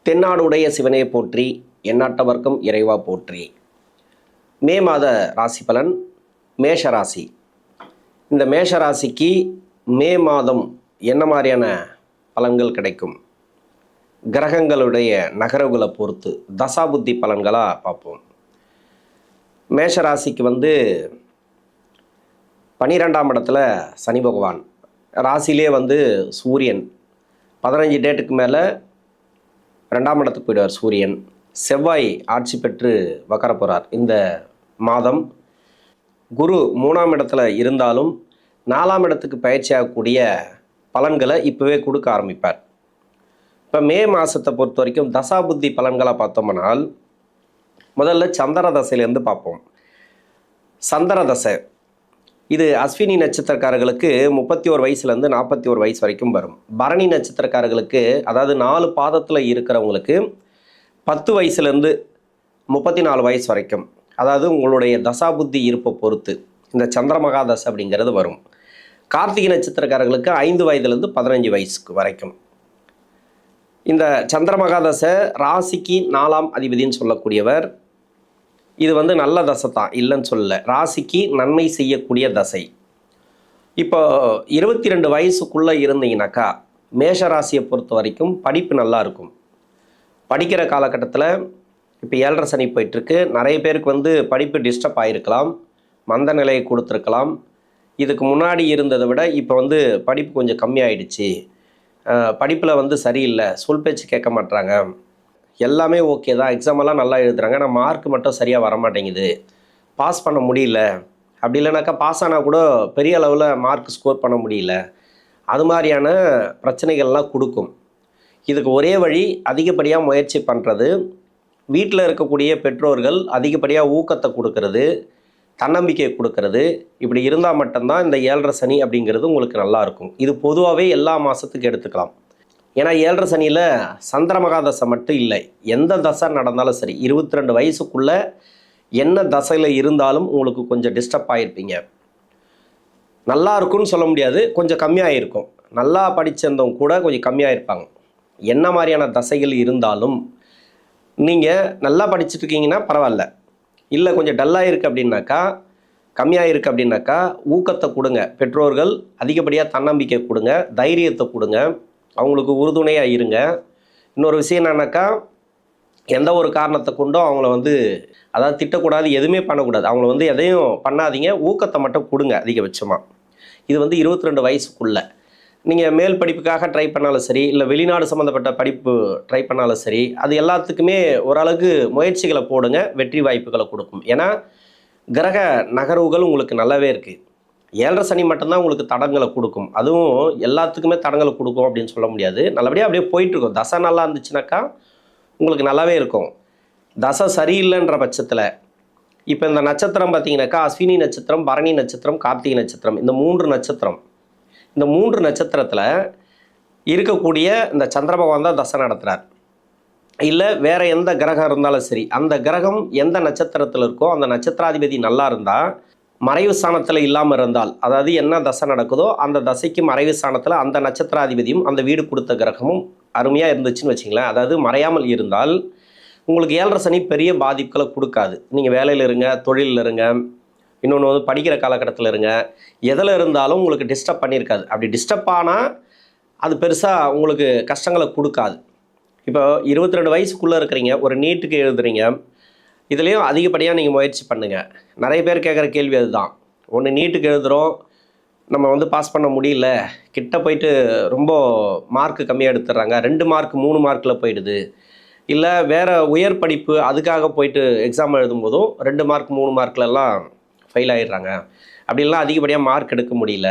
தென்னாடுடைய சிவனே போற்றி, எந்நாட்டவர்க்கும் இறைவா போற்றி. மே மாத ராசி பலன். மேஷ ராசி. இந்த மேஷ ராசிக்கு மே மாதம் என்ன மாதிரியான பலன்கள் கிடைக்கும், கிரகங்களுடைய நகரவுகளை பொறுத்து தசாபுத்தி பலன்களாக பார்ப்போம். மேஷ ராசிக்கு 12ஆம் இடத்துல சனி பகவான், ராசியிலே சூரியன் 15 டேட்டுக்கு மேலே 2ஆம் இடத்துக்கு போயிடுவார் சூரியன். செவ்வாய் ஆட்சி பெற்று வக்கர போகிறார் இந்த மாதம். குரு 3ஆம் இடத்துல இருந்தாலும் 4ஆம் இடத்துக்கு பயிற்சியாகக்கூடிய பலன்களை இப்போவே கொடுக்க ஆரம்பிப்பார். இப்போ மே மாதத்தை பொறுத்த வரைக்கும் தசாபுத்தி பலன்களாக பார்த்தோம்னால், முதல்ல சந்திர தசையிலேருந்து பார்ப்போம். சந்திர தசை இது அஸ்வினி நட்சத்திரக்காரர்களுக்கு 31 வயசுலேருந்து 41 வயசு வரைக்கும் வரும். பரணி நட்சத்திரக்காரர்களுக்கு, அதாவது 4 பாதத்தில் இருக்கிறவங்களுக்கு 10 வயசுலேருந்து 34 வயசு வரைக்கும், அதாவது உங்களுடைய தசாபுத்தி இருப்பை பொறுத்து இந்த சந்திரமகா தசை அப்படிங்கிறது வரும். கார்த்திகை நட்சத்திரக்காரர்களுக்கு 5 வயதுலேருந்து 15 வயசுக்கு வரைக்கும். இந்த சந்திரமகா தசை ராசிக்கு 4ஆம் அதிபதினு சொல்லக்கூடியவர். இது நல்ல தசை தான், இல்லைன்னு சொல்லலை. ராசிக்கு நன்மை செய்யக்கூடிய தசை. இப்போ 22 வயசுக்குள்ளே இருந்தீங்கன்னாக்கா மேஷ ராசியை பொறுத்த வரைக்கும் படிப்பு நல்லா இருக்கும். படிக்கிற காலகட்டத்தில் இப்போ 7.5 சனி போயிட்டுருக்கு. நிறைய பேருக்கு படிப்பு டிஸ்டர்ப் ஆகிருக்கலாம், மந்த நிலையை கொடுத்துருக்கலாம். இதுக்கு முன்னாடி இருந்ததை விட இப்போ படிப்பு கொஞ்சம் கம்மியாயிடுச்சு, படிப்பில் சரியில்லை, சொல் பேச்சு கேட்க மாட்டாங்க, எல்லாமே ஓகே தான், எக்ஸாமெல்லாம் நல்லா எழுதுகிறாங்க, ஆனால் மார்க் மட்டும் சரியாக வரமாட்டேங்குது, பாஸ் பண்ண முடியல, அப்படி இல்லைனாக்கா பாஸ் ஆனால் கூட பெரிய அளவில் மார்க் ஸ்கோர் பண்ண முடியல, அது மாதிரியான பிரச்சனைகள்லாம் கொடுக்கும். இதுக்கு ஒரே வழி அதிகப்படியாக முயற்சி பண்ணுறது, வீட்டில் இருக்கக்கூடிய பெற்றோர்கள் அதிகப்படியாக ஊக்கத்தை கொடுக்கறது, தன்னம்பிக்கை கொடுக்கறது. இப்படி இருந்தால் மட்டும்தான் இந்த 7.5 சனி அப்படிங்கிறது உங்களுக்கு நல்லாயிருக்கும். இது பொதுவாகவே எல்லா மாதத்துக்கு எடுத்துக்கலாம். ஏன்னா 7.5 சனியில் சந்திரமகா தசை மட்டும் இல்லை, எந்த தசை நடந்தாலும் சரி 22 வயசுக்குள்ளே என்ன தசையில் இருந்தாலும் உங்களுக்கு கொஞ்சம் டிஸ்டர்ப் ஆகிருப்பீங்க. நல்லா இருக்குன்னு சொல்ல முடியாது, கொஞ்சம் கம்மியாக இருக்கும். நல்லா படிச்சிருந்தவங்க கூட கொஞ்சம் கம்மியாக இருப்பாங்க. என்ன மாதிரியான தசைகள் இருந்தாலும் நீங்கள் நல்லா படிச்சுட்ருக்கீங்கன்னா பரவாயில்ல, இல்லை கொஞ்சம் டல்லாக இருக்குது அப்படின்னாக்கா, கம்மியாக இருக்குது அப்படின்னாக்கா ஊக்கத்தை கொடுங்க. பெற்றோர்கள் அதிகப்படியாக தன்னம்பிக்கை கொடுங்க, தைரியத்தை கொடுங்க, அவங்களுக்கு உறுதுணையாக இருங்க. இன்னொரு விஷயம் என்னன்னாக்கா, எந்த ஒரு காரணத்தை கொண்டும் அவங்கள அதாவது திட்டக்கூடாது, எதுவுமே பண்ணக்கூடாது. அவங்கள எதையும் பண்ணாதீங்க, ஊக்கத்தை மட்டும் கொடுங்க அதிகபட்சமாக. இது 22 வயசுக்குள்ளே நீங்கள் மேல் படிப்புக்காக ட்ரை பண்ணாலும் சரி, இல்லை வெளிநாடு சம்மந்தப்பட்ட படிப்பு ட்ரை பண்ணாலும் சரி, அது எல்லாத்துக்குமே ஓரளவுக்கு முயற்சிகளை போடுங்க, வெற்றி வாய்ப்புகளை கொடுக்கும். ஏன்னா கிரக நகர்வுகள் உங்களுக்கு நல்லாவே இருக்குது. 7.5 சனி மட்டும்தான் உங்களுக்கு தடங்களை கொடுக்கும். அதுவும் எல்லாத்துக்குமே தடங்களை கொடுக்கும் அப்படின்னு சொல்ல முடியாது. நல்லபடியாக அப்படியே போயிட்டுருக்கும். தசை நல்லா இருந்துச்சுனாக்கா உங்களுக்கு நல்லாவே இருக்கும். தசை சரியில்லைன்ற பட்சத்தில் இப்போ இந்த நட்சத்திரம் பார்த்தீங்கன்னாக்கா, அஸ்வினி நட்சத்திரம், பரணி நட்சத்திரம், கார்த்திகை நட்சத்திரம், இந்த 3 நட்சத்திரம், இந்த 3 நட்சத்திரத்தில் இருக்கக்கூடிய இந்த சந்திர பகவான் தான் தசை நடத்துகிறார். இல்லை வேறு எந்த கிரகம் இருந்தாலும் சரி, அந்த கிரகம் எந்த நட்சத்திரத்தில் இருக்கோ அந்த நட்சத்திராதிபதி நல்லா இருந்தால், மறைவு ஸ்தானத்தில் இல்லாமல் இருந்தால், அதாவது என்ன தசை நடக்குதோ அந்த தசைக்கு மறைவு ஸ்தானத்தில் அந்த நட்சத்திராதிபதியும் அந்த வீடு கொடுத்த கிரகமும் அருமையாக இருந்துச்சுன்னு வச்சிங்களேன், அதாவது மறையாமல் இருந்தால் உங்களுக்கு 7.5 சனி பெரிய பாதிப்புகளை கொடுக்காது. நீங்கள் வேலையில் இருங்க, தொழிலில் இருங்க, இன்னொன்று படிக்கிற காலகட்டத்தில் இருங்க, எதில் இருந்தாலும் உங்களுக்கு டிஸ்டர்ப் பண்ணியிருக்காது. அப்படி டிஸ்டர்ப் ஆனால் அது பெருசாக உங்களுக்கு கஷ்டங்களை கொடுக்காது. இப்போ 22 வயசுக்குள்ளே இருக்கிறீங்க, ஒரு நீட்டுக்கு எழுதுறீங்க, இதுலேயும் அதிகப்படியாக நீங்கள் முயற்சி பண்ணுங்கள். நிறைய பேர் கேட்குற கேள்வி அதுதான். ஒன்று நீட்டுக்கு எழுதுகிறோம், நம்ம பாஸ் பண்ண முடியல, கிட்ட போயிட்டு ரொம்ப மார்க்கு கம்மியாக எடுத்துடுறாங்க, 2 மார்க் 3 மார்க்கில் போயிடுது. இல்லை வேறு உயர் படிப்பு அதுக்காக போயிட்டு எக்ஸாம் எழுதும்போதும் 2 மார்க் 3 மார்க்லலாம் ஃபெயில் ஆகிடுறாங்க. அப்படிலாம் அதிகப்படியாக மார்க் எடுக்க முடியல.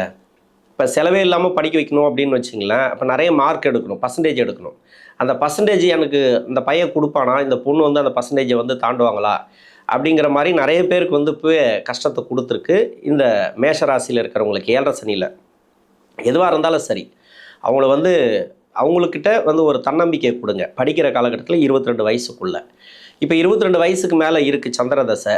இப்போ செலவே இல்லாமல் படிக்க வைக்கணும் அப்படின்னு வச்சிங்களேன், அப்போ நிறைய மார்க் எடுக்கணும், பர்சன்டேஜ் எடுக்கணும். அந்த பர்சன்டேஜ் எனக்கு இந்த பையன் கொடுப்பானா, இந்த பொண்ணு அந்த பர்சன்டேஜை தாண்டுவாங்களா அப்படிங்கிற மாதிரி நிறைய பேருக்கு இப்போ கஷ்டத்தை கொடுத்துருக்கு. இந்த மேஷராசியில் இருக்கிறவங்களுக்கு 7.5 சனியில் எதுவாக இருந்தாலும் சரி, அவங்கள அவங்கக்கிட்ட ஒரு தன்னம்பிக்கை கொடுங்க. படிக்கிற காலகட்டத்தில் 22 வயசுக்குள்ளே, இப்போ 22 வயசுக்கு மேலே இருக்குது சந்திர தசை.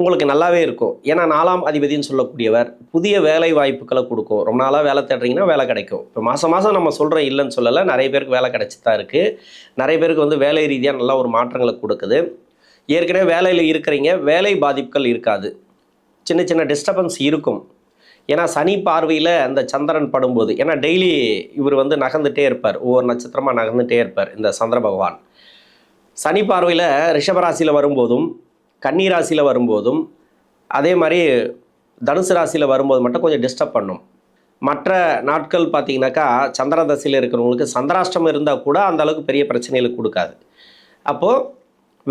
உங்களுக்கு நல்லாவே இருக்கும். ஏன்னா 4ஆம் அதிபதின்னு சொல்லக்கூடியவர் புதிய வேலை வாய்ப்புகளை கொடுக்கும். ரொம்ப நாளாக வேலை தேடுறீங்கன்னா வேலை கிடைக்கும். இப்போ மாதம் மாதம் நம்ம சொல்கிறோம் இல்லைன்னு சொல்லலை, நிறைய பேருக்கு வேலை கிடைச்சி தான் இருக்குது. நிறைய பேருக்கு வந்து வேலை ரீதியாக நல்ல ஒரு மாற்றங்களை கொடுக்குது. ஏற்கனவே வேலையில் இருக்கிறீங்க, வேலை பாதிப்புகள் இருக்காது, சின்ன சின்ன டிஸ்டர்பன்ஸ் இருக்கும். ஏன்னா சனி பார்வையில் அந்த சந்திரன் படும்போது, ஏன்னா டெய்லி இவர் வந்து நகர்ந்துகிட்டே இருப்பார், ஒவ்வொரு நட்சத்திரமாக நகர்ந்துகிட்டே இருப்பார் இந்த சந்திர பகவான். சனி பார்வையில் ரிஷபராசியில் வரும்போதும் கன்னி ராசியில் வரும்போதும் அதே மாதிரி தனுசு ராசியில் வரும்போது மட்டும் கொஞ்சம் டிஸ்டர்ப் பண்ணும். மற்ற நாட்கள் பார்த்தீங்கன்னாக்கா சந்திர தசையில் இருக்கிறவங்களுக்கு சந்திராஷ்டமம் இருந்தால் கூட அந்த அளவுக்கு பெரிய பிரச்சனைகளை கொடுக்காது. அப்போது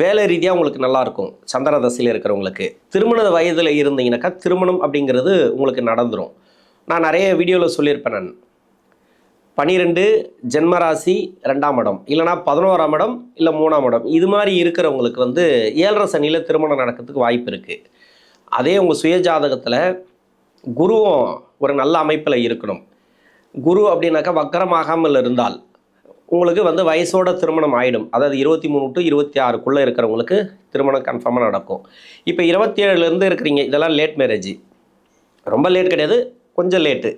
வேலை ரீதியாக உங்களுக்கு நல்லாயிருக்கும். சந்திர தசையில் இருக்கிறவங்களுக்கு திருமண வயதில் இருந்தீங்கன்னாக்கா திருமணம் அப்படிங்கிறது உங்களுக்கு நடந்துடும். நான் நிறைய வீடியோவில் சொல்லியிருப்பேன். நான் 12 ஜென்மராசி 2ஆம் இடம், இல்லைனா 11ஆம் இடம், இல்லை 3ஆம் இடம், இது மாதிரி இருக்கிறவங்களுக்கு வந்து 7.5 சனியில் திருமணம் நடக்கிறதுக்கு வாய்ப்பு இருக்குது. அதே உங்கள் சுயஜாதகத்தில் குருவும் ஒரு நல்ல அமைப்பில் இருக்கணும். குரு அப்படின்னாக்கா வக்கரமாகாமல் இருந்தால் உங்களுக்கு வந்து வயசோட திருமணம் ஆகிடும். அதாவது 23 to 26க்குள்ளே இருக்கிறவங்களுக்கு திருமணம் கன்ஃபார்மாக நடக்கும். இப்போ 27லேருந்து இருக்கிறீங்க, இதெல்லாம் லேட் மேரேஜ். ரொம்ப லேட் கிடையாது, கொஞ்சம் லேட்டு.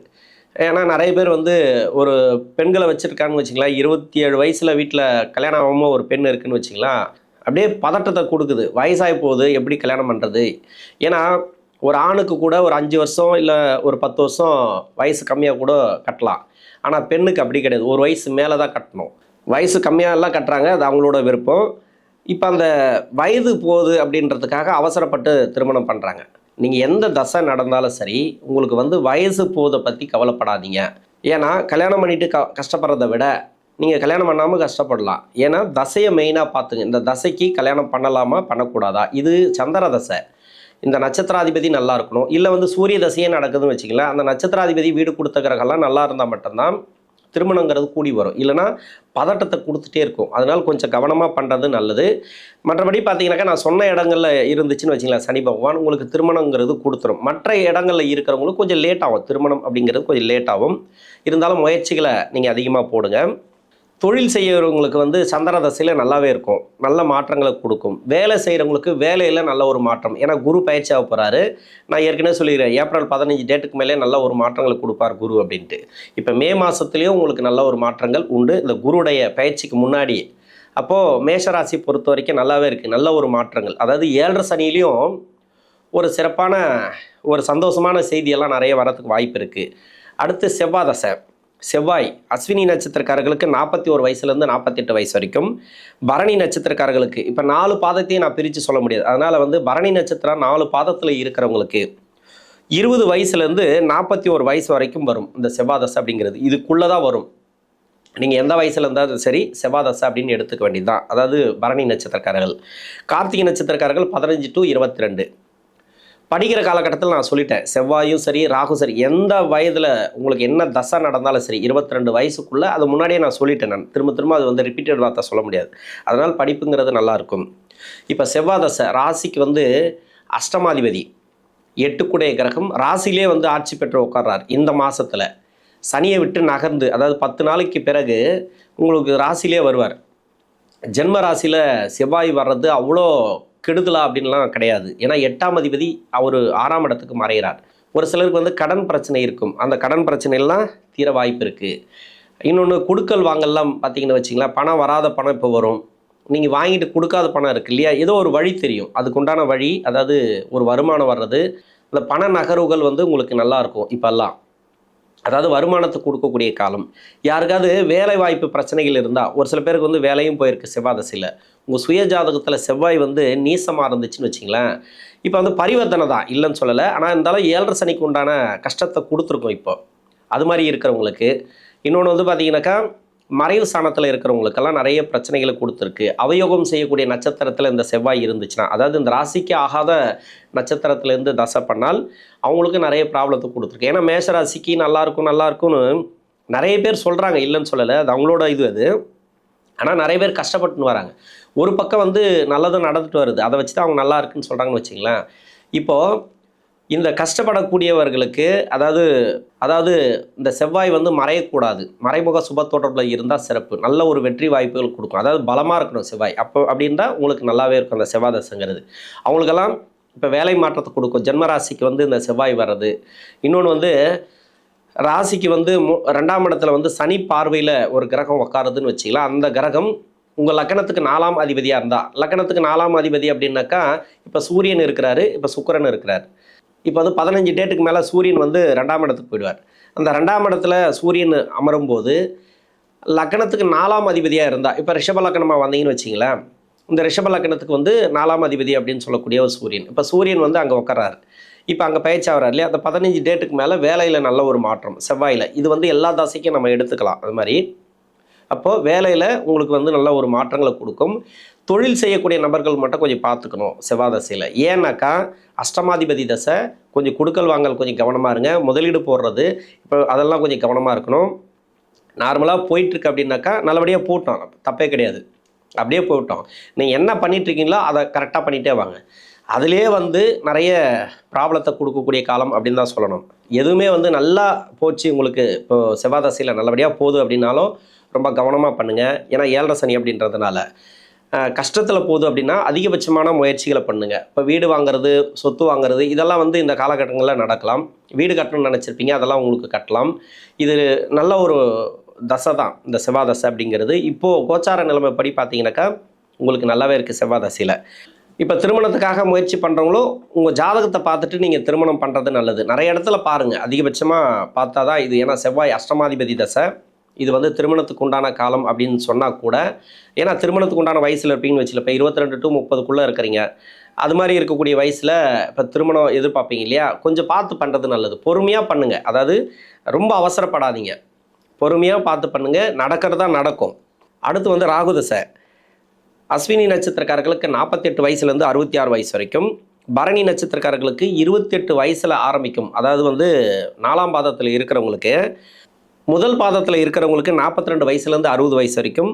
ஏன்னா நிறைய பேர் வந்து ஒரு பெண்களை வச்சுருக்காங்கன்னு வச்சிங்களேன், 27 வயசில் வீட்டில் கல்யாணம் ஆகாமல் ஒரு பெண் இருக்குதுன்னு வச்சிங்களேன், அப்படியே பதட்டத்தை கொடுக்குது. வயசாகி போகுது, எப்படி கல்யாணம் பண்ணுறது? ஏன்னா ஒரு ஆணுக்கு கூட ஒரு 5 வருஷம் இல்லை ஒரு 10 வருஷம் வயசு கம்மியாக கூட கட்டலாம். ஆனால் பெண்ணுக்கு அப்படி கிடையாது, ஒரு வயசு மேலே தான் கட்டணும். வயசு கம்மியாகலாம் கட்டுறாங்க, அது அவங்களோட விருப்பம். இப்போ அந்த வயது போகுது அப்படின்றதுக்காக அவசரப்பட்டு திருமணம் பண்ணுறாங்க. நீங்கள் எந்த தசை நடந்தாலும் சரி, உங்களுக்கு வந்து வயசு போதை பற்றி கவலைப்படாதீங்க. ஏன்னா கல்யாணம் பண்ணிவிட்டு கஷ்டப்படுறதை விட நீங்கள் கல்யாணம் பண்ணாமல் கஷ்டப்படலாம். ஏன்னா தசையை மெயினாக பார்த்துங்க. இந்த தசைக்கு கல்யாணம் பண்ணலாமா பண்ணக்கூடாதா, இது சந்திர தசை. இந்த நட்சத்திராதிபதி நல்லா இருக்கணும். இல்லை வந்து சூரிய தசையே நடக்குதுன்னு வச்சுக்கலாம், அந்த நட்சத்திராதிபதி வீடு கொடுத்த கிரகம்லாம் நல்லா இருந்தால் மட்டும்தான் திருமணங்கிறது கூடி வரும். இல்லைனா பதட்டத்தை கொடுத்துட்டே இருக்கும். அதனால் கொஞ்சம் கவனமாக பண்ணுறது நல்லது. மற்றபடி பார்த்தீங்கன்னாக்கா நான் சொன்ன இடங்களில் இருந்துச்சுன்னு வச்சிங்களேன் சனி பகவான், உங்களுக்கு திருமணங்கிறது கொடுத்துரும். மற்ற இடங்களில் இருக்கிறவங்களுக்கு கொஞ்சம் லேட் ஆகும். திருமணம் அப்படிங்கிறது கொஞ்சம் லேட் ஆகும். இருந்தாலும் முயற்சிகளை நீங்கள் அதிகமாக போடுங்க. தொழில் செய்கிறவங்களுக்கு வந்து சந்திர தசையில் நல்லாவே இருக்கும், நல்ல மாற்றங்களை கொடுக்கும். வேலை செய்கிறவங்களுக்கு வேலையில் நல்ல ஒரு மாற்றம். ஏன்னா குரு பயிற்சியாக போகிறாரு. நான் ஏற்கனவே சொல்லிக்கிறேன், ஏப்ரல் 15 டேட்டுக்கு மேலே நல்ல ஒரு மாற்றங்களை கொடுப்பார் குரு அப்படின்ட்டு. இப்போ மே மாதத்துலேயும் உங்களுக்கு நல்ல ஒரு மாற்றங்கள் உண்டு, இந்த குருடைய பயிற்சிக்கு முன்னாடி. அப்போது மேஷராசி பொறுத்த வரைக்கும் நல்லாவே இருக்குது, நல்ல ஒரு மாற்றங்கள். அதாவது 7.5 சனிலையும் ஒரு சிறப்பான ஒரு சந்தோஷமான செய்தியெல்லாம் நிறைய வரத்துக்கு வாய்ப்பு இருக்குது. அடுத்து செவ்வாய் தசை. செவ்வாய் அஸ்வினி நட்சத்திரக்காரர்களுக்கு 41 வயசுலேருந்து 48 வயசு வரைக்கும். பரணி நட்சத்திரக்காரர்களுக்கு இப்போ 4 பாதத்தையும் நான் பிரித்து சொல்ல முடியாது. அதனால் வந்து பரணி நட்சத்திரம் 4 பாதத்தில் இருக்கிறவங்களுக்கு 20 வயசுலேருந்து 41 வயசு வரைக்கும் வரும் இந்த செவ்வாய் தசை அப்படிங்கிறது. இதுக்குள்ளே தான் வரும். நீங்கள் எந்த வயசில் இருந்தாலும் சரி செவ்வாய் தசை அப்படின்னு எடுத்துக்க வேண்டியது தான். அதாவது பரணி நட்சத்திரக்காரர்கள். கார்த்திகை நட்சத்திரக்காரர்கள் 15 to 22. படிக்கிற காலகட்டத்தில் நான் சொல்லிட்டேன், செவ்வாயும் சரி ராகு சரி, எந்த வயதில் உங்களுக்கு என்ன தசை நடந்தாலும் சரி 22 வயசுக்குள்ளே, அது முன்னாடியே நான் சொல்லிட்டேன். நான் திரும்ப அது வந்து ரிப்பீட்டட் வார்த்தை சொல்ல முடியாது. அதனால் படிப்புங்கிறது நல்லாயிருக்கும். இப்போ செவ்வாய் தசை ராசிக்கு வந்து அஷ்டமாதிபதி 8 கூடைய கிரகம் ராசியிலே வந்து ஆட்சி பெற்று உட்கார்றார். இந்த மாதத்தில் சனியை விட்டு நகர்ந்து, அதாவது 10 நாளைக்கு பிறகு உங்களுக்கு ராசியிலே வருவார். ஜென்ம ராசியில் செவ்வாய் வர்றது அவ்வளோ கெடுதலா அப்படின்லாம் கிடையாது. ஏன்னா 8ஆம் அதிபதி அவர் 6ஆம் இடத்துக்கு மறைகிறார். ஒரு சிலருக்கு வந்து கடன் பிரச்சனை இருக்கும், அந்த கடன் பிரச்சனைலாம் தீர வாய்ப்பு இருக்குது. இன்னொன்று கொடுக்கல் வாங்கல்லாம் பார்த்தீங்கன்னு வச்சிங்களேன், பணம் வராத பணம் இப்போ வரும். நீங்கள் வாங்கிட்டு கொடுக்காத பணம் இருக்குது இல்லையா, ஏதோ ஒரு வழி தெரியும், அதுக்குண்டான வழி, அதாவது ஒரு வருமானம் வர்றது, அந்த பண நகர்வுகள் வந்து உங்களுக்கு நல்லாயிருக்கும் இப்போல்லாம். அதாவது வருமானத்தை கொடுக்கக்கூடிய காலம். யாருக்காவது வேலை வாய்ப்பு பிரச்சனைகள் இருந்தால், ஒரு சில பேருக்கு வந்து வேலையும் போயிருக்கு செவ்வாய் தசையில். உங்கள் சுய ஜாதகத்தில் செவ்வாய் வந்து நீசமாக இருந்துச்சுன்னு வச்சிங்களேன், இப்போ வந்து பரிவர்த்தனை தான், இல்லைன்னு சொல்லலை. ஆனால் இருந்தாலும் 7.5 சனிக்கு உண்டான கஷ்டத்தை கொடுத்துருக்கோம் இப்போ. அது மாதிரி இருக்கிறவங்களுக்கு. இன்னொன்று வந்து பார்த்தீங்கன்னாக்கா மறைவு ஸ்தானத்தில் இருக்கிறவங்களுக்கெல்லாம் நிறைய பிரச்சனைகளை கொடுத்துருக்கு. அவயோகம் செய்யக்கூடிய நட்சத்திரத்தில் இந்த செவ்வாய் இருந்துச்சுன்னா, அதாவது இந்த ராசிக்கு ஆகாத நட்சத்திரத்திலேருந்து தசை பண்ணால் அவங்களுக்கு நிறைய ப்ராப்ளத்தை கொடுத்துருக்கு. ஏன்னா மேஷராசிக்கு நல்லாயிருக்கும்னு நிறைய பேர் சொல்கிறாங்க, இல்லைன்னு சொல்லலை, அது அவங்களோட இது அது. ஆனால் நிறைய பேர் கஷ்டப்பட்டுன்னு வராங்க. ஒரு பக்கம் வந்து நல்லதும் நடந்துட்டு வருது, அதை வச்சு தான் அவங்க நல்லா இருக்குன்னு சொல்கிறாங்கன்னு வச்சிங்களேன். இப்போது இந்த கஷ்டப்படக்கூடியவர்களுக்கு அதாவது இந்த செவ்வாய் வந்து மறையக்கூடாது, மறைமுக சுப தொடர்பில் இருந்தால் சிறப்பு, நல்ல ஒரு வெற்றி வாய்ப்புகள் கொடுக்கும். அதாவது பலமாக இருக்கணும் செவ்வாய். அப்போ அப்படின்னா உங்களுக்கு நல்லாவே இருக்கும் அந்த செவ்வாய் தசைங்கிறது. அவங்களுக்கெல்லாம் இப்போ வேலை மாற்றத்தை கொடுக்கும். ஜென்ம ராசிக்கு வந்து இந்த செவ்வாய் வர்றது. இன்னொன்று வந்து ராசிக்கு வந்து 2ஆம் இடத்துல வந்து சனி பார்வையில் ஒரு கிரகம் உட்காருதுன்னு வச்சிக்கலாம். அந்த கிரகம் உங்கள் லக்கணத்துக்கு 4ஆம் அதிபதியாக இருந்தால், லக்கணத்துக்கு 4ஆம் அதிபதி அப்படின்னாக்கா இப்போ சூரியன் இருக்கிறாரு, இப்போ சுக்கிரன் இருக்கிறார். இப்போ வந்து 15 டேட்டுக்கு மேலே சூரியன் வந்து 2ஆம் இடத்துக்கு போயிடுவார். அந்த 2ஆம் இடத்துல சூரியன் அமரும்போது லக்கணத்துக்கு 4ஆம் அதிபதியாக இருந்தால், இப்போ ரிஷப லக்கணமாக வந்தீங்கன்னு வச்சிங்களேன், இந்த ரிஷப லக்கணத்துக்கு வந்து 4ஆம் அதிபதி அப்படின்னு சொல்லக்கூடிய ஒரு சூரியன். இப்போ சூரியன் வந்து அங்கே உட்காராரு. இப்போ அங்கே பயிற்சி ஆகிறார் இல்லையா, அந்த 15 டேட்டுக்கு மேலே வேலையில் நல்ல ஒரு மாற்றம் செவ்வாயில். இது வந்து எல்லா தசைக்கும் நம்ம எடுத்துக்கலாம் அது மாதிரி. அப்போது வேலையில் உங்களுக்கு வந்து நல்ல ஒரு மாற்றங்களை கொடுக்கும். தொழில் செய்யக்கூடிய நபர்கள் மட்டும் கொஞ்சம் பார்த்துக்கணும் செவ்வாய் தசையில். ஏன்னாக்கா அஷ்டமாதிபதி தசை, கொஞ்சம் கொடுக்கல் வாங்கல் கொஞ்சம் கவனமாக இருங்க. முதலீடு போடுறது இப்போ அதெல்லாம் கொஞ்சம் கவனமாக இருக்கணும். நார்மலாக போயிட்டுருக்கு அப்படின்னாக்கா நல்லபடியாக போட்டோம், தப்பே கிடையாது, அப்படியே போயிட்டோம். நீங்கள் என்ன பண்ணிகிட்ருக்கீங்களோ அதை கரெக்டாக பண்ணிகிட்டே வாங்க. அதிலே வந்து நிறைய ப்ராப்ளத்தை கொடுக்கக்கூடிய காலம் அப்படின்னு தான் சொல்லணும். எதுவுமே வந்து நல்லா போச்சு உங்களுக்கு இப்போது செவ்வாய் தசையில் நல்லபடியாக போகுது அப்படின்னாலும் ரொம்ப கவனமாக பண்ணுங்கள். ஏன்னா 7.5 சனி அப்படின்றதுனால கஷ்டத்தில் போகுது அப்படின்னா அதிகபட்சமான முயற்சிகளை பண்ணுங்கள். இப்போ வீடு வாங்குறது, சொத்து வாங்குறது இதெல்லாம் வந்து இந்த காலகட்டங்களில் நடக்கலாம். வீடு கட்டணும்னு நினச்சிருப்பீங்க, அதெல்லாம் உங்களுக்கு கட்டலாம். இது நல்ல ஒரு தசை தான் இந்த செவ்வாய் தசை அப்படிங்கிறது. இப்போது கோச்சார நிலைமைப்படி பார்த்தீங்கன்னாக்கா உங்களுக்கு நல்லாவே இருக்குது செவ்வாய் தசையில். இப்போ திருமணத்துக்காக முயற்சி பண்ணுறவங்களும் உங்கள் ஜாதகத்தை பார்த்துட்டு நீங்கள் திருமணம் பண்ணுறது நல்லது. நிறைய இடத்துல பாருங்கள், அதிகபட்சமாக பார்த்தா தான் இது. ஏன்னா செவ்வாய் அஷ்டமாதிபதி தசை, இது வந்து திருமணத்துக்கு உண்டான காலம் அப்படின்னு சொன்னால் கூட, ஏன்னா திருமணத்துக்கு உண்டான வயசில் இருப்பீங்கன்னு வச்சுல, இப்போ 22 to 30க்குள்ளே இருக்கிறீங்க, அது மாதிரி இருக்கக்கூடிய வயசில் இப்போ திருமணம் எதிர்பார்ப்பீங்க இல்லையா, கொஞ்சம் பார்த்து பண்ணுறது நல்லது. பொறுமையாக பண்ணுங்கள், அதாவது ரொம்ப அவசரப்படாதீங்க, பொறுமையாக பார்த்து பண்ணுங்கள், நடக்கிறதா நடக்கும். அடுத்து வந்து ராகு தசை. அஸ்வினி நட்சத்திரக்காரர்களுக்கு 48 வயசுலேருந்து 66 வயசு வரைக்கும், பரணி நட்சத்திரக்காரர்களுக்கு 28 வயசில் ஆரம்பிக்கும். அதாவது வந்து 4ஆம் பாதத்தில் இருக்கிறவங்களுக்கு, முதல் பாதத்தில் இருக்கிறவங்களுக்கு 42 வயசுலேருந்து 60 வயசு வரைக்கும்.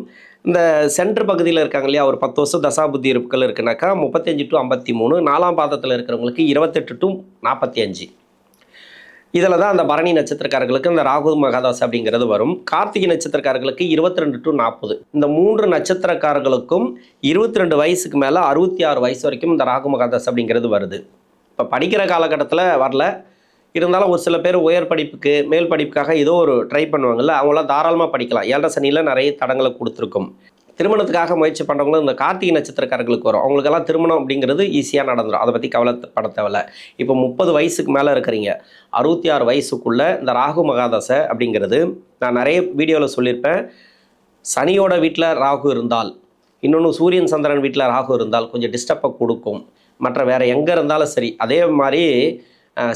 இந்த சென்டர் பகுதியில் இருக்காங்க இல்லையா, ஒரு 10 வருஷம் தசாபுத்தி இருப்புகள் இருக்குனாக்கா 35 to 53. 4ஆம் பாதத்தில் இருக்கிறவங்களுக்கு 28 to 45. இதில் தான் அந்த பரணி நட்சத்திரக்காரர்களுக்கு இந்த ராகு மகாதாஸ் அப்படிங்கிறது வரும். கார்த்திகை நட்சத்திரக்காரர்களுக்கு 22 to 40. இந்த 3 நட்சத்திரக்காரர்களுக்கும் 22 வயசுக்கு மேலே 66 வயசு வரைக்கும் இந்த ராகு மகாதாஸ் அப்படிங்கிறது வருது. இப்போ படிக்கிற காலகட்டத்தில் வரல, இருந்தாலும் ஒரு சில பேர் உயர் படிப்புக்கு மேல் படிப்புக்காக ஏதோ ஒரு ட்ரை பண்ணுவாங்கள்ல, அவங்களாம் தாராளமாக படிக்கலாம். 7.5 சனியில் நிறைய தடங்களை கொடுத்துருக்கும். திருமணத்துக்காக முயற்சி பண்ணுறவங்களும் இந்த கார்த்திகை நட்சத்திரக்காரர்களுக்கு வரும். அவங்களுக்கெல்லாம் திருமணம் அப்படிங்கிறது ஈஸியாக நடந்துடும், அதை பற்றி கவலைப்பட தேவையில்ல. இப்போ 30 வயசுக்கு மேலே இருக்கிறீங்க, 66 வயசுக்குள்ளே இந்த ராகு மகாதசை அப்படிங்கிறது நான் நிறைய வீடியோவில் சொல்லியிருப்பேன். சனியோட வீட்டில் ராகு இருந்தால், இன்னொன்று சூரியன் சந்திரன் வீட்டில் ராகு இருந்தால் கொஞ்சம் டிஸ்டர்பை கொடுக்கும். மற்ற வேறு எங்கே இருந்தாலும் சரி, அதே மாதிரி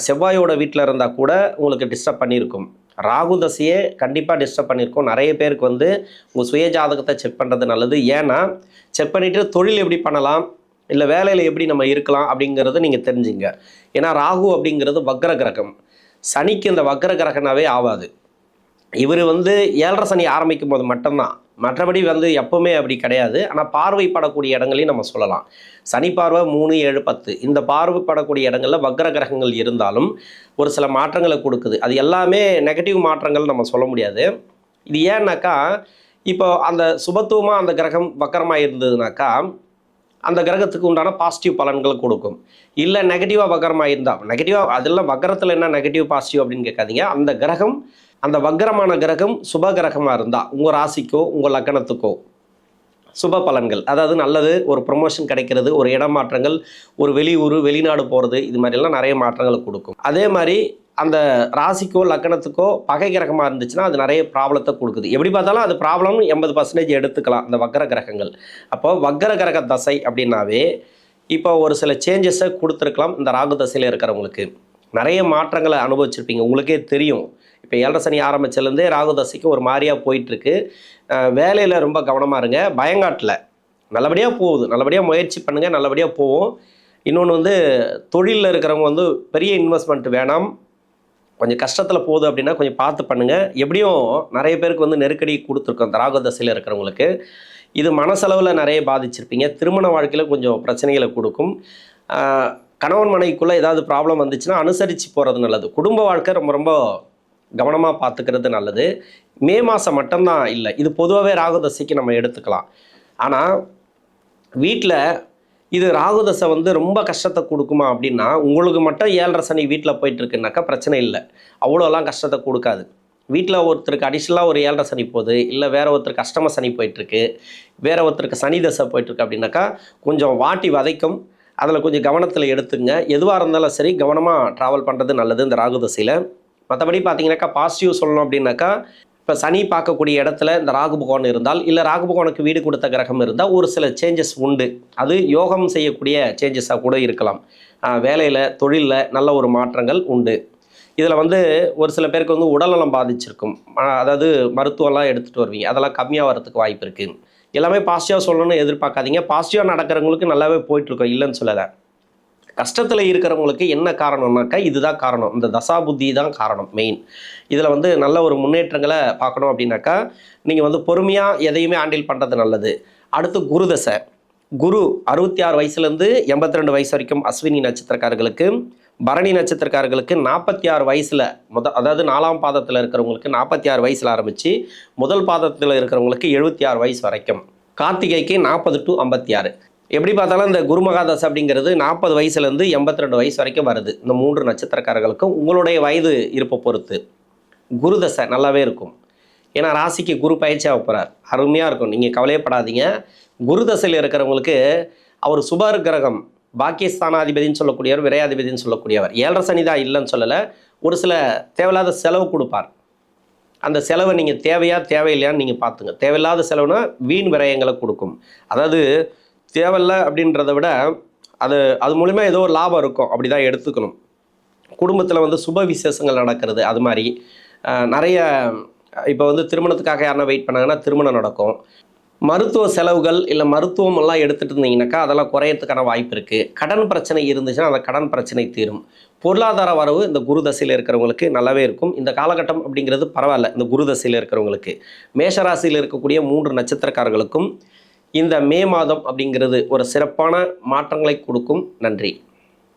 செவ்வாயோட வீட்டில் இருந்தால் கூட உங்களுக்கு டிஸ்டர்ப் பண்ணியிருக்கும். ராகு தசையே கண்டிப்பாக டிஸ்டர்ப் பண்ணியிருக்கோம். நிறைய பேருக்கு வந்து உங்கள் சுய ஜாதகத்தை செக் பண்ணுறது நல்லது. ஏன்னா செக் பண்ணிவிட்டு தொழில் எப்படி பண்ணலாம், இல்லை வேலையில் எப்படி நம்ம இருக்கலாம் அப்படிங்கிறத நீங்கள் தெரிஞ்சுங்க. ஏன்னா ராகு அப்படிங்கிறது வக்ர கிரகம், சனிக்கு இந்த வக்ர கிரகனாவே ஆகாது. இவர் வந்து 7.5 சனி ஆரம்பிக்கும் போது மட்டும்தான், மற்றபடி வந்து எப்பவுமே அப்படி கிடையாது. ஆனால் பார்வைப்படக்கூடிய இடங்களையும் நம்ம சொல்லலாம். சனி பார்வை 3, 7, 10 இந்த பார்வைப்படக்கூடிய இடங்களில் வக்ர கிரகங்கள் இருந்தாலும் ஒரு சில மாற்றங்களை கொடுக்குது. அது எல்லாமே நெகட்டிவ் மாற்றங்கள் நம்ம சொல்ல முடியாது. இது ஏன்னாக்கா இப்போ அந்த சுபத்துவமாக அந்த கிரகம் வக்கரமாக இருந்ததுனாக்கா அந்த கிரகத்துக்கு உண்டான பாசிட்டிவ் பலன்களை கொடுக்கும். இல்லை நெகட்டிவாக வக்கரமாக இருந்தால், நெகட்டிவாக அதெல்லாம் வக்கரத்தில் என்ன நெகட்டிவ் பாசிட்டிவ் அப்படின்னு கேட்காதீங்க. அந்த கிரகம், அந்த வக்ரமான கிரகம் சுப கிரகமாக இருந்தால் உங்கள் ராசிக்கோ உங்கள் லக்கணத்துக்கோ சுப பலன்கள், அதாவது நல்லது, ஒரு ப்ரொமோஷன் கிடைக்கிறது, ஒரு இடமாற்றங்கள், ஒரு வெளியூர் வெளிநாடு போகிறது, இது மாதிரிலாம் நிறைய மாற்றங்களை கொடுக்கும். அதே மாதிரி அந்த ராசிக்கோ லக்கணத்துக்கோ பகை கிரகமாக இருந்துச்சுன்னா அது நிறைய ப்ராப்ளத்தை கொடுக்குது. எப்படி பார்த்தாலும் அது ப்ராப்ளம் 80% எடுத்துக்கலாம் இந்த வக்ர கிரகங்கள். அப்போ வக்ர கிரக தசை அப்படின்னாவே இப்போ ஒரு சில சேஞ்சஸை கொடுத்துருக்கலாம். இந்த ராகு தசையில் இருக்கிறவங்களுக்கு நிறைய மாற்றங்களை அனுபவிச்சிருப்பீங்க, உங்களுக்கே தெரியும். இப்போ 7.5 சனி ஆரம்பிச்சிலேருந்தே ராகு தசைக்கு ஒரு மாதிரியாக போயிட்டுருக்கு. வேலையில் ரொம்ப கவனமாக இருங்க, பயங்காட்டில் நல்லபடியாக போகுது, நல்லபடியாக முயற்சி பண்ணுங்கள், நல்லபடியாக போகும். இன்னொன்று வந்து தொழிலில் இருக்கிறவங்க வந்து பெரிய இன்வெஸ்ட்மெண்ட் வேணாம், கொஞ்சம் கஷ்டத்தில் போகுது அப்படின்னா கொஞ்சம் பார்த்து பண்ணுங்கள். எப்படியும் நிறைய பேருக்கு வந்து நெருக்கடி கொடுத்துருக்கோம் இந்த ராகு தசையில் இருக்கிறவங்களுக்கு. இது மனசளவில் நிறைய பாதிச்சிருப்பீங்க. திருமண வாழ்க்கையில் கொஞ்சம் பிரச்சனைகளை கொடுக்கும். கணவன் மனைவிக்குள்ளே ஏதாவது ப்ராப்ளம் வந்துச்சுன்னா அனுசரித்து போகிறது நல்லது. குடும்ப வாழ்க்கை ரொம்ப ரொம்ப கவனமாக பார்த்துக்கிறது நல்லது. மே மாதம் மட்டும்தான் இல்லை, இது பொதுவாகவே ராகு தசைக்கு நம்ம எடுத்துக்கலாம். ஆனால் வீட்டில் இது ராகு தசை வந்து ரொம்ப கஷ்டத்தை கொடுக்குமா அப்படின்னா, உங்களுக்கு மட்டும் 7.5 சனி வீட்டில் போயிட்டுருக்குனாக்கா பிரச்சனை இல்லை, அவ்வளோலாம் கஷ்டத்தை கொடுக்காது. வீட்டில் ஒருத்தருக்கு அடிஷ்னலாக ஒரு 7.5 சனி போகுது, இல்லை வேற ஒருத்தருக்கு அஷ்டம சனி போயிட்டுருக்கு, வேற ஒருத்தருக்கு சனி தசை போயிட்டுருக்கு அப்படின்னாக்கா கொஞ்சம் வாட்டி வதைக்கும். அதில் கொஞ்சம் கவனத்தில் எடுத்துங்க. எதுவாக இருந்தாலும் சரி கவனமாக ட்ராவல் பண்ணுறது நல்லது இந்த ராகு தசையில். மற்றபடி பார்த்தீங்கன்னாக்கா பாசிட்டிவ் சொல்லணும் அப்படின்னாக்கா, இப்போ சனி பார்க்கக்கூடிய இடத்துல இந்த ராகு பகவான் இருந்தால், இல்லை ராகு பகவானுக்கு வீடு கொடுத்த கிரகம் இருந்தால் ஒரு சில சேஞ்சஸ் உண்டு. அது யோகம் செய்யக்கூடிய சேஞ்சஸாக கூட இருக்கலாம். வேலையில், தொழிலில் நல்ல ஒரு மாற்றங்கள் உண்டு. இதில் வந்து ஒரு சில பேருக்கு வந்து உடல்நலம் பாதிச்சிருக்கும். அதாவது மருத்துவம்லாம் எடுத்துகிட்டு வருவீங்க, அதெல்லாம் கம்மியாக வரதுக்கு வாய்ப்பு இருக்குது. எல்லாமே பாசிட்டிவாக சொல்லணும்னு எதிர்பார்க்காதீங்க. பாசிட்டிவாக நடக்கிறவங்களுக்கு நல்லாவே போயிட்டுருக்கோம், இல்லைன்னு சொல்லலை. கஷ்டத்தில் இருக்கிறவங்களுக்கு என்ன காரணம்னாக்கா இதுதான் காரணம், இந்த தசா புத்தி தான் காரணம் மெயின். இதில் வந்து நல்ல ஒரு முன்னேற்றங்களை பார்க்கணும் அப்படின்னாக்கா நீங்கள் வந்து பொறுமையாக எதையுமே ஹேண்டில் பண்ணுறது நல்லது. அடுத்து குரு தசை. குரு 66 வயசுலேருந்து 82 வயசு வரைக்கும் அஸ்வினி நட்சத்திரக்காரர்களுக்கு, பரணி நட்சத்திரக்காரர்களுக்கு 46 வயசில் அதாவது 4ஆம் பாதத்தில் இருக்கிறவங்களுக்கு 46 வயசில் ஆரம்பித்து முதல் பாதத்தில் இருக்கிறவங்களுக்கு 76 வயசு வரைக்கும், கார்த்திகைக்கு 40 to 56. எப்படி பார்த்தாலும் இந்த குருமகாதசை அப்படிங்கிறது 40 வயசுலேருந்து 82 வயசு வரைக்கும் வருது. இந்த 3 நட்சத்திரக்காரர்களுக்கும் உங்களுடைய வயது இருப்பை பொறுத்து குரு தசை நல்லாவே இருக்கும். ஏன்னா ராசிக்கு குரு பயிற்சியாக போகிறார், அருமையாக இருக்கும். நீங்கள் கவலையப்படாதீங்க. குரு தசையில் இருக்கிறவங்களுக்கு அவர் சுபர் கிரகம், பாக்கியஸ்தானாதிபதினு சொல்லக்கூடியவர், விரையாதிபதினு சொல்லக்கூடியவர். 7.5 சனி தான் இல்லைன்னு சொல்லலை, ஒரு சில தேவையில்லாத செலவு கொடுப்பார். அந்த செலவை நீங்கள் தேவையில்லையான்னு நீங்கள் பார்த்துங்க. தேவையில்லாத செலவுனா வீண் விரயங்களை கொடுக்கும். அதாவது தேவையில்லை அப்படின்றத விட அது மூலிமா ஏதோ ஒரு லாபம் இருக்கும், அப்படி தான் எடுத்துக்கணும். குடும்பத்தில் வந்து சுப விசேஷங்கள் நடக்கிறது, அது மாதிரி நிறைய. இப்போ வந்து திருமணத்துக்காக யாருன்னா வெயிட் பண்ணாங்கன்னா திருமணம் நடக்கும். மருத்துவ செலவுகள் இல்லை மருத்துவம் எல்லாம் எடுத்துகிட்டு இருந்தீங்கன்னாக்கா அதெல்லாம் குறையறதுக்கான வாய்ப்பு இருக்குது. கடன் பிரச்சனை இருந்துச்சுன்னா அந்த கடன் பிரச்சனை தீரும். பொருளாதார வரவு இந்த குரு தசையில் இருக்கிறவங்களுக்கு நல்லாவே இருக்கும். இந்த காலகட்டம் அப்படிங்கிறது பரவாயில்ல இந்த குரு தசையில் இருக்கிறவங்களுக்கு. மேஷராசியில் இருக்கக்கூடிய 3 நட்சத்திரக்காரர்களுக்கும் இந்த மே மாதம் அப்படிங்கிறது ஒரு சிறப்பான மாற்றங்களை கொடுக்கும். நன்றி.